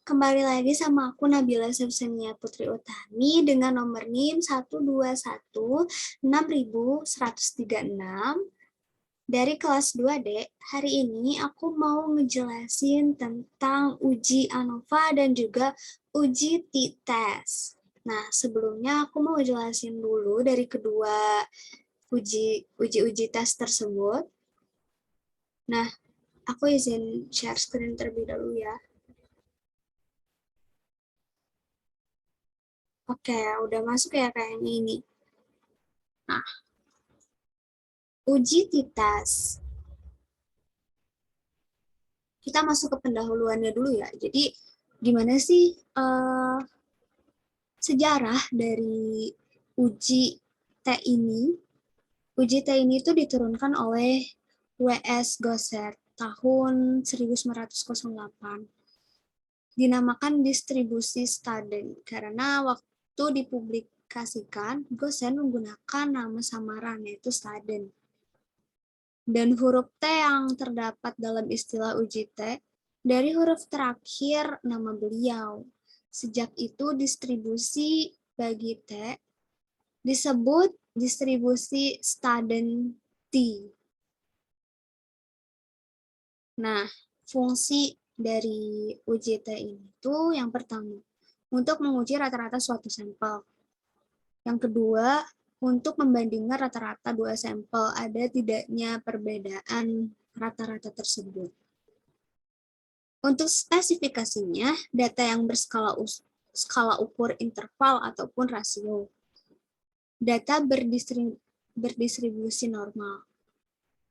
Kembali lagi sama aku Nabila Sepsenia Putri Utami dengan nomor NIM 1216136 dari kelas 2D. Hari ini aku mau ngejelasin tentang uji ANOVA dan juga uji t-test. Nah, sebelumnya aku mau jelasin dulu dari kedua uji tes tersebut. Nah, aku izin share screen terlebih dahulu ya. Oke, udah masuk ya kayaknya ini. Nah, uji t-test. Kita masuk ke pendahuluannya dulu ya. Jadi, gimana sih sejarah dari uji T ini? Uji T ini itu diturunkan oleh W.S. Gosset tahun 1908. Dinamakan distribusi Staden karena waktu dipublikasikan, Gosset menggunakan nama samaran yaitu Staden. Dan huruf T yang terdapat dalam istilah uji T dari huruf terakhir nama beliau. Sejak itu distribusi bagi T disebut distribusi Staden T. Nah, fungsi dari uji T ini tuh yang pertama, untuk menguji rata-rata suatu sampel. Yang kedua, untuk membandingkan rata-rata dua sampel, ada tidaknya perbedaan rata-rata tersebut. Untuk spesifikasinya, data yang berskala ukur interval ataupun rasio. Data berdistribusi normal.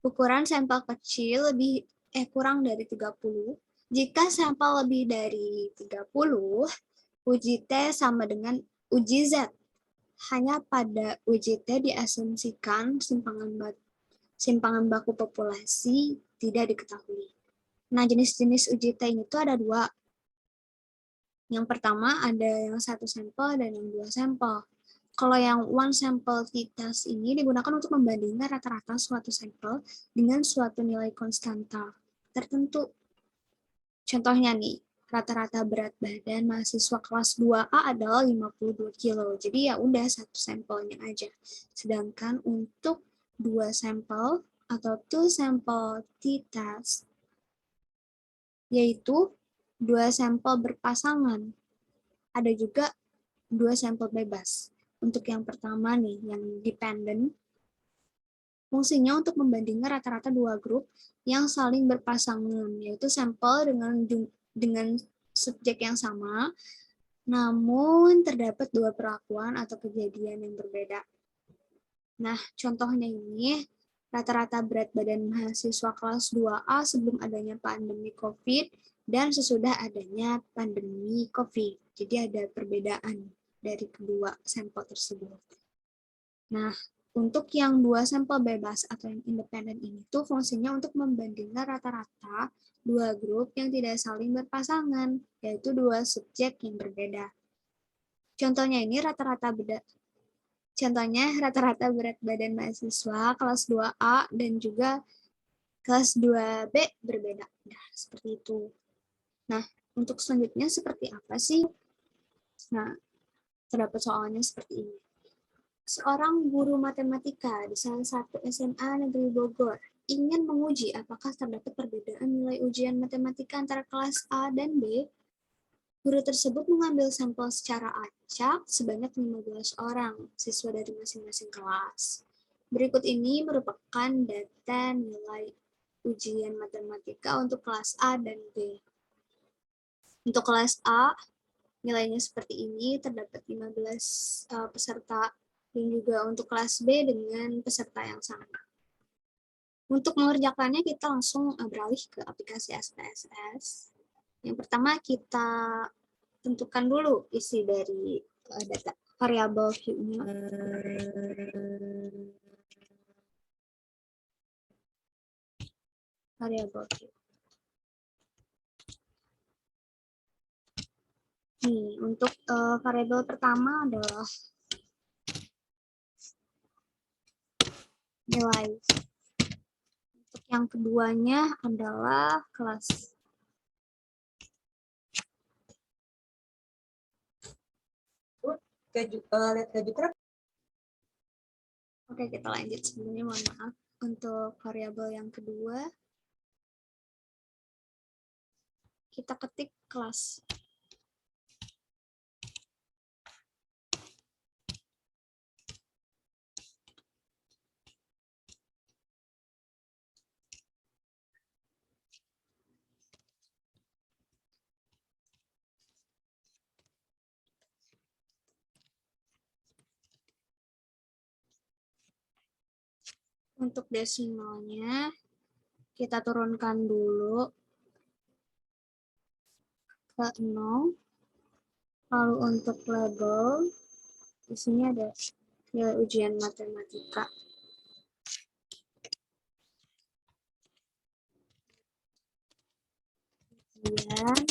Ukuran sampel kecil kurang dari 30. Jika sampel lebih dari 30, uji T sama dengan uji Z. Hanya pada uji T diasumsikan simpangan baku populasi tidak diketahui. Nah, jenis-jenis uji T itu ada dua. Yang pertama ada yang satu sampel dan yang dua sampel. Kalau yang one sample t-test ini digunakan untuk membandingkan rata-rata suatu sampel dengan suatu nilai konstanta tertentu. Contohnya nih, rata-rata berat badan mahasiswa kelas 2A adalah 52 kilo. Jadi ya udah satu sampelnya aja. Sedangkan untuk dua sampel atau two sample t-test yaitu dua sampel berpasangan. Ada juga dua sampel bebas. Untuk yang pertama nih, yang dependent, fungsinya untuk membandingkan rata-rata dua grup yang saling berpasangan, yaitu sampel dengan subjek yang sama, namun terdapat dua perlakuan atau kejadian yang berbeda. Nah, contohnya ini, rata-rata berat badan mahasiswa kelas 2A sebelum adanya pandemi COVID dan sesudah adanya pandemi COVID. Jadi ada perbedaan dari kedua sampel tersebut. Nah, untuk yang dua sampel bebas atau yang independen ini tuh fungsinya untuk membandingkan rata-rata dua grup yang tidak saling berpasangan, yaitu dua subjek yang berbeda. Contohnya rata-rata berat badan mahasiswa kelas 2A dan juga kelas 2B berbeda. Nah, seperti itu. Nah, untuk selanjutnya seperti apa sih? Nah, terdapat soalnya seperti ini. Seorang guru matematika di salah satu SMA Negeri Bogor ingin menguji apakah terdapat perbedaan nilai ujian matematika antara kelas A dan B. Guru tersebut mengambil sampel secara acak sebanyak 15 orang siswa dari masing-masing kelas. Berikut ini merupakan data nilai ujian matematika untuk kelas A dan B. Untuk kelas A, nilainya seperti ini, terdapat 15 peserta, dan juga untuk kelas B dengan peserta yang sama. Untuk mengerjakannya, kita langsung beralih ke aplikasi SPSS. Yang pertama, kita tentukan dulu isi dari data variabel Q-nya. Variabel Q. Nih, untuk variabel pertama adalah nilai. Untuk yang keduanya adalah kelas. lihat gaji truk. Oke, kita lanjut. Sebelumnya mohon maaf. Untuk variabel yang kedua, kita ketik kelas. Untuk desimalnya, kita turunkan dulu ke 0. Lalu untuk label, di sini ada nilai ujian matematika. Kemudian,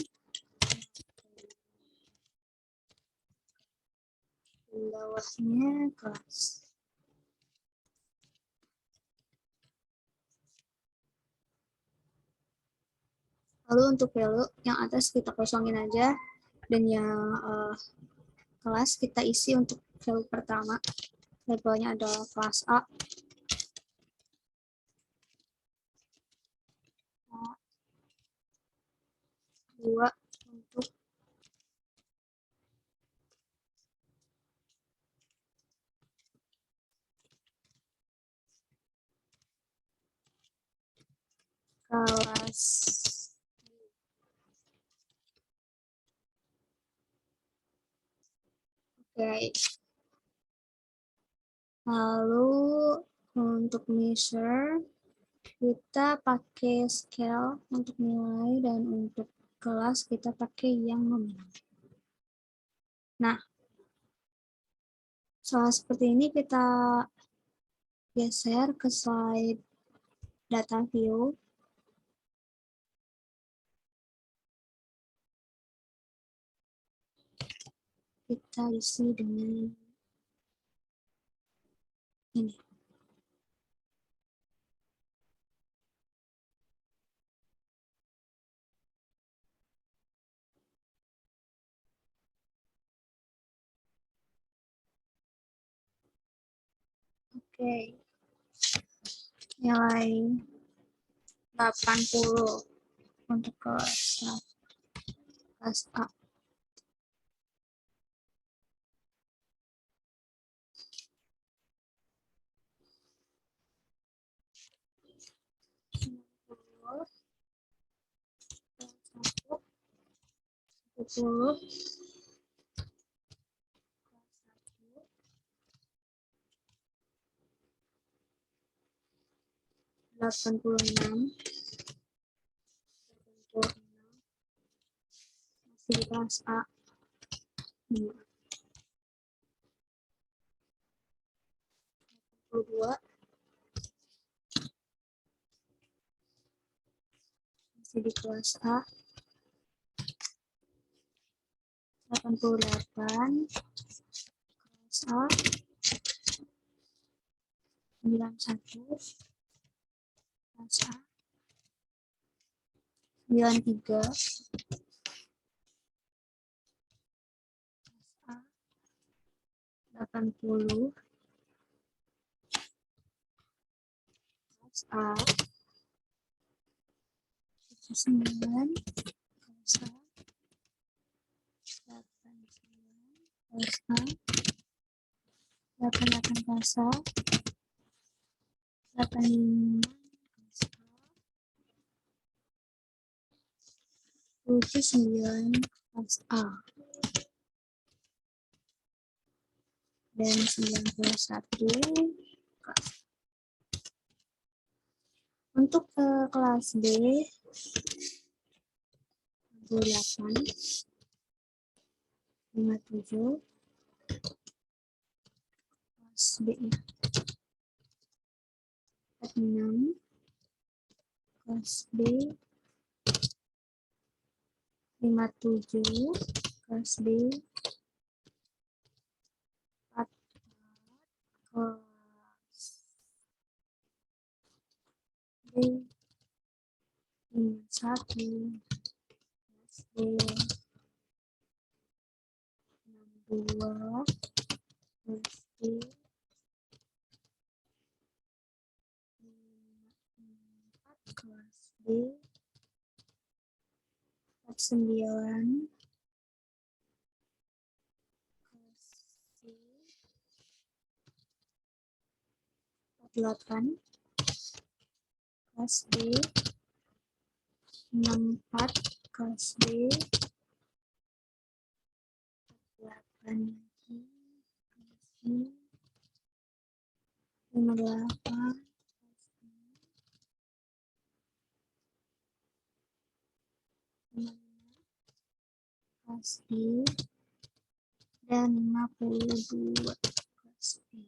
di bawahnya kelas. Lalu untuk value yang atas kita kosongin aja, dan yang kelas kita isi untuk value pertama. Labelnya adalah kelas A. A2 untuk kelas Oke. Lalu untuk measure kita pakai scale untuk nilai dan untuk kelas kita pakai yang nominal. Nah, soal seperti ini kita geser ke slide data view. Kita isi dengan ini. Oke. Nilai 80 untuk kelas A. Sepuluh 86 masih di kelas A. 82 masih di kelas A. 88 kelas A. 91 kelas A. 93 kelas A. 80 kelas A. 9 kelas A. 89 kelas A. 88 kelas A. 85 kelas A. 79 kelas A. Dan 91 kelas A. Untuk kelas B, 8 57 kelas B, 46 kelas B, 57 kelas B, 44 kelas B, 51 kelas B, 62 kelas B 49 kelas C 48 kelas B 64 kelas B 8 lagi kelas B 58 kelas B dan 52 kelas B.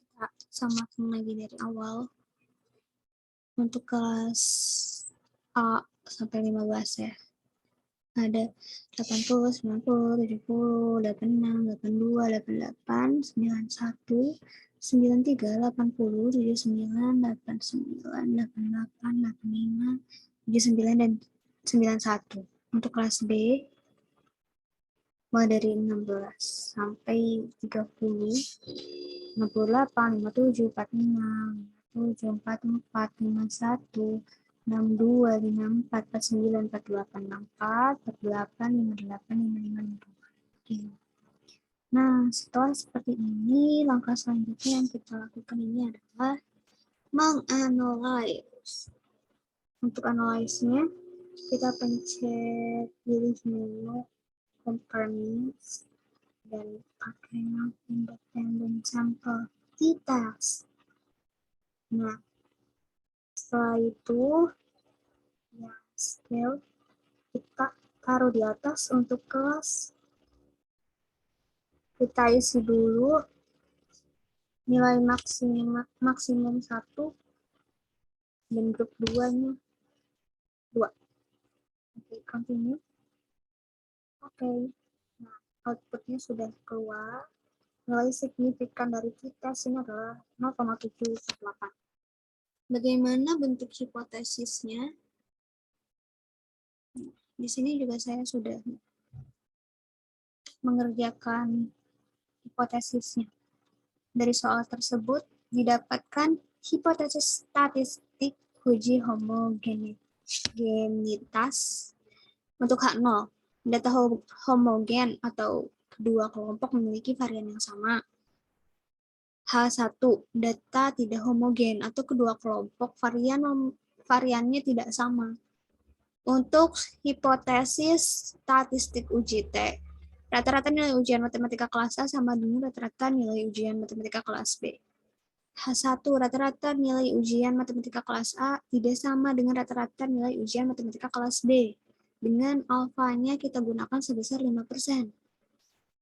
Kita samakan lagi dari awal. Untuk kelas A sampai 15 ya. Ada 80, 90, 70, 86, 82, 88, 91, 93, 80, 79, 89, 88, 85, 79, dan 91. Untuk kelas B, mulai dari 16 sampai 30, 68, 57, 45, 47, 44, 51, 62, 54, 49, 48, 64, 48, 58, 55, 56. Nah, setelah seperti ini, langkah selanjutnya yang kita lakukan ini adalah menganalisis. Untuk analisisnya, kita pencet pilih menu components dan pakai independent sample details. Nah, setelah itu ya scale kita taruh di atas. Untuk kelas kita isi dulu nilai maksimum 1 dan grup 2-nya 2. Oke, continue. Oke. Nah, outputnya sudah keluar. Nilai signifikan dari kita ini adalah 0,748. Bagaimana bentuk hipotesisnya? Di sini juga saya sudah mengerjakan hipotesisnya. Dari soal tersebut didapatkan hipotesis statistik uji homogenitas untuk H0. Data homogen atau kedua kelompok memiliki varian yang sama. H1, data tidak homogen atau kedua kelompok variannya tidak sama. Untuk hipotesis statistik uji T, rata-rata nilai ujian matematika kelas A sama dengan rata-rata nilai ujian matematika kelas B. H1, rata-rata nilai ujian matematika kelas A tidak sama dengan rata-rata nilai ujian matematika kelas B. Dengan alfanya kita gunakan sebesar 5%.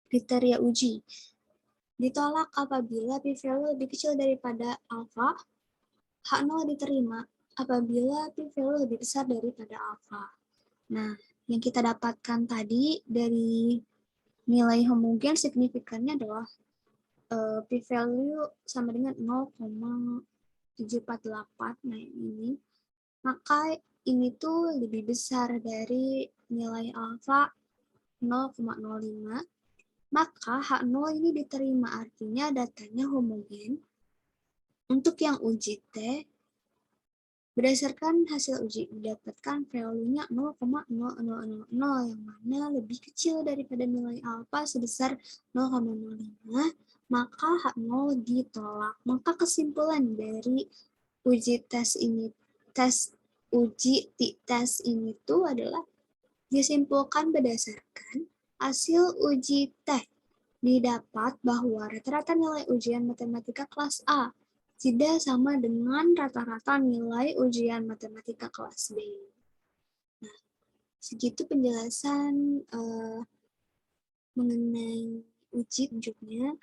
Kriteria uji ditolak apabila p-value lebih kecil daripada alfa. H0 diterima apabila p-value lebih besar daripada alfa. Nah, yang kita dapatkan tadi dari nilai homogen signifikannya adalah p-value sama dengan 0,748. Nah, ini. Maka ini tuh lebih besar dari nilai alfa 0,05. Maka H0 ini diterima, artinya datanya homogen. Untuk yang uji T, berdasarkan hasil uji didapatkan value-nya 0,0000 yang mana lebih kecil daripada nilai alfa sebesar 0,05, maka H0 ditolak. Maka kesimpulan dari uji tes ini tuh adalah disimpulkan berdasarkan hasil uji T. Didapat bahwa rata-rata nilai ujian matematika kelas A tidak sama dengan rata-rata nilai ujian matematika kelas B. Nah, segitu penjelasan mengenai uji unjuknya.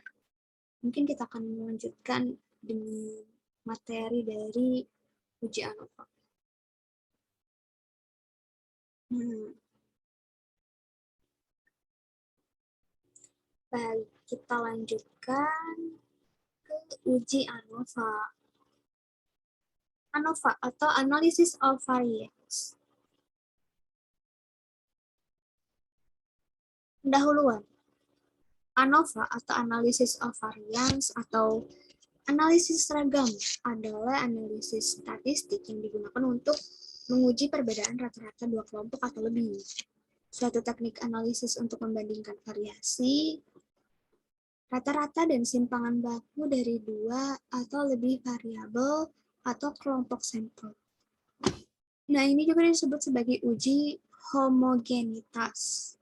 Mungkin kita akan melanjutkan dengan materi dari uji ANOVA. Baik, kita lanjutkan ke uji ANOVA. ANOVA atau Analysis of Variance. Pendahuluan. ANOVA atau Analysis of Variance atau analisis seragam adalah analisis statistik yang digunakan untuk menguji perbedaan rata-rata dua kelompok atau lebih. Suatu teknik analisis untuk membandingkan variasi rata-rata dan simpangan baku dari dua atau lebih variabel atau kelompok sampel. Nah, ini juga disebut sebagai uji homogenitas.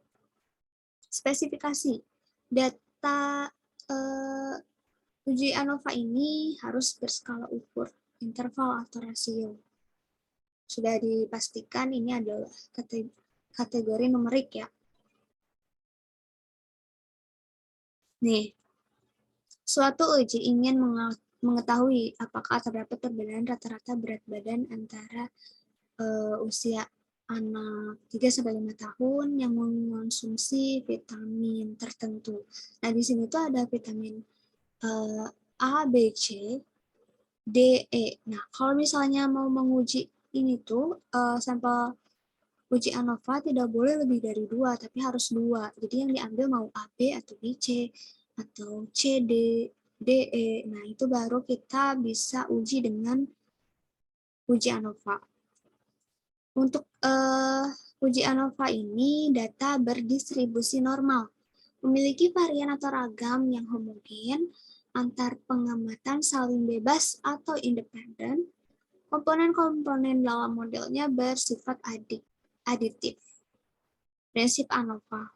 Spesifikasi data uji ANOVA ini harus berskala ukur, interval atau rasio. Sudah dipastikan ini adalah kategori numerik ya. Nih, suatu uji ingin mengetahui apakah terdapat perbedaan rata-rata berat badan antara usia anak 3-5 tahun yang mengonsumsi vitamin tertentu. Nah, di sini tuh ada vitamin A, B, C, D, E. Nah, kalau misalnya mau menguji ini tuh, sampel uji ANOVA tidak boleh lebih dari 2, tapi harus 2. Jadi yang diambil mau A, B, atau B, C, atau C, D, D, E. Nah, itu baru kita bisa uji dengan uji ANOVA. Untuk uji ANOVA ini, data berdistribusi normal, memiliki varian atau ragam yang homogen, antar pengamatan saling bebas atau independen, komponen-komponen dalam modelnya bersifat aditif. Prinsip ANOVA.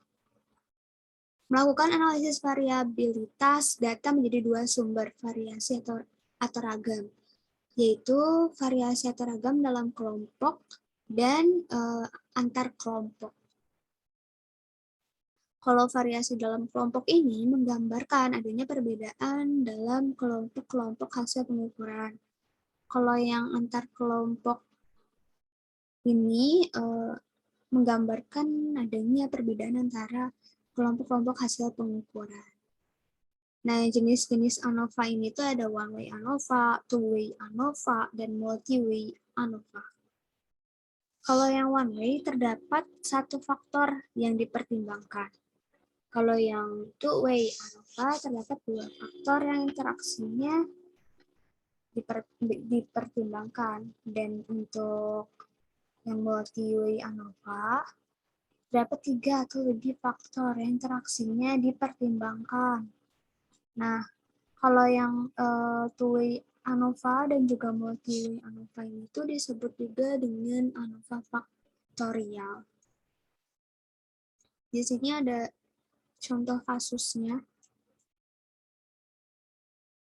Melakukan analisis variabilitas data menjadi dua sumber variasi atau ragam, yaitu variasi atau ragam dalam kelompok dan antar kelompok. Kalau variasi dalam kelompok ini menggambarkan adanya perbedaan dalam kelompok-kelompok hasil pengukuran. Kalau yang antar kelompok ini menggambarkan adanya perbedaan antara kelompok-kelompok hasil pengukuran. Nah, jenis-jenis ANOVA ini tuh ada one-way ANOVA, two-way ANOVA, dan multi-way ANOVA. Kalau yang one-way terdapat satu faktor yang dipertimbangkan. Kalau yang two-way ANOVA terdapat dua faktor yang interaksinya dipertimbangkan. Dan untuk yang multi-way ANOVA terdapat 3 atau lebih faktor yang interaksinya dipertimbangkan. Nah, kalau yang two-way ANOVA dan juga multi-way ANOVA itu disebut juga dengan ANOVA faktorial. Di sini ada contoh kasusnya.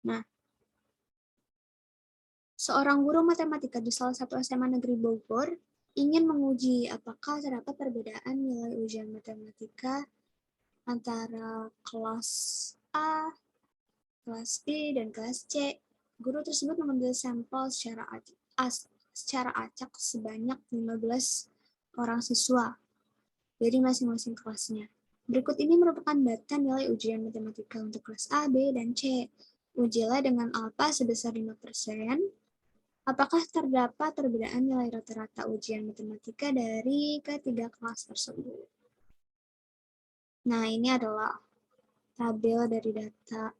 Nah, seorang guru matematika di salah satu SMA Negeri Bogor ingin menguji apakah terdapat perbedaan nilai ujian matematika antara kelas A, kelas B, dan kelas C. Guru tersebut mengambil sampel secara acak sebanyak 15 orang siswa dari masing-masing kelasnya. Berikut ini merupakan data nilai ujian matematika untuk kelas A, B, dan C. Ujilah dengan alfa sebesar 5%. Apakah terdapat perbedaan nilai rata-rata ujian matematika dari ketiga kelas tersebut? Nah, ini adalah tabel dari data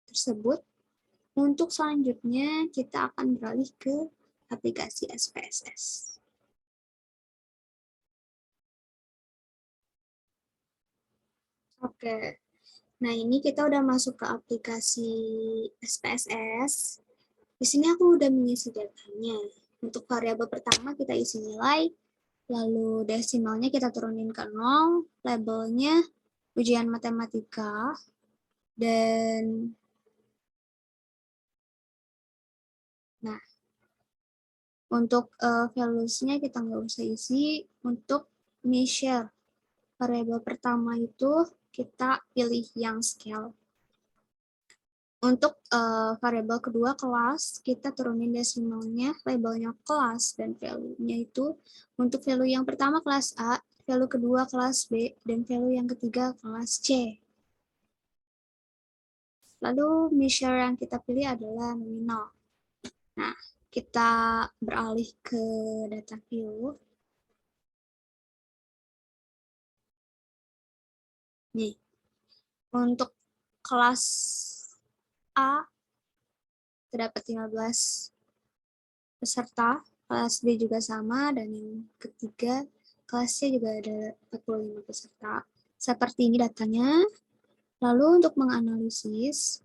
tersebut. Untuk selanjutnya, kita akan beralih ke aplikasi SPSS. Oke, nah ini kita udah masuk ke aplikasi SPSS. Di sini aku udah mengisi datanya. Untuk variabel pertama kita isi nilai, lalu desimalnya kita turunin ke 0, labelnya ujian matematika, dan nah, untuk values-nya kita nggak usah isi. Untuk measure, variabel pertama itu kita pilih yang scale. Untuk variabel kedua kelas, kita turunin desimalnya, labelnya kelas, dan value-nya itu untuk value yang pertama kelas A, value kedua kelas B, dan value yang ketiga kelas C. Lalu measure yang kita pilih adalah nominal. Nah, kita beralih ke data view. Nih, Untuk kelas A terdapat 15 peserta, kelas B juga sama, dan yang ketiga kelas C juga ada 45 peserta. Seperti ini datanya. Lalu untuk menganalisis,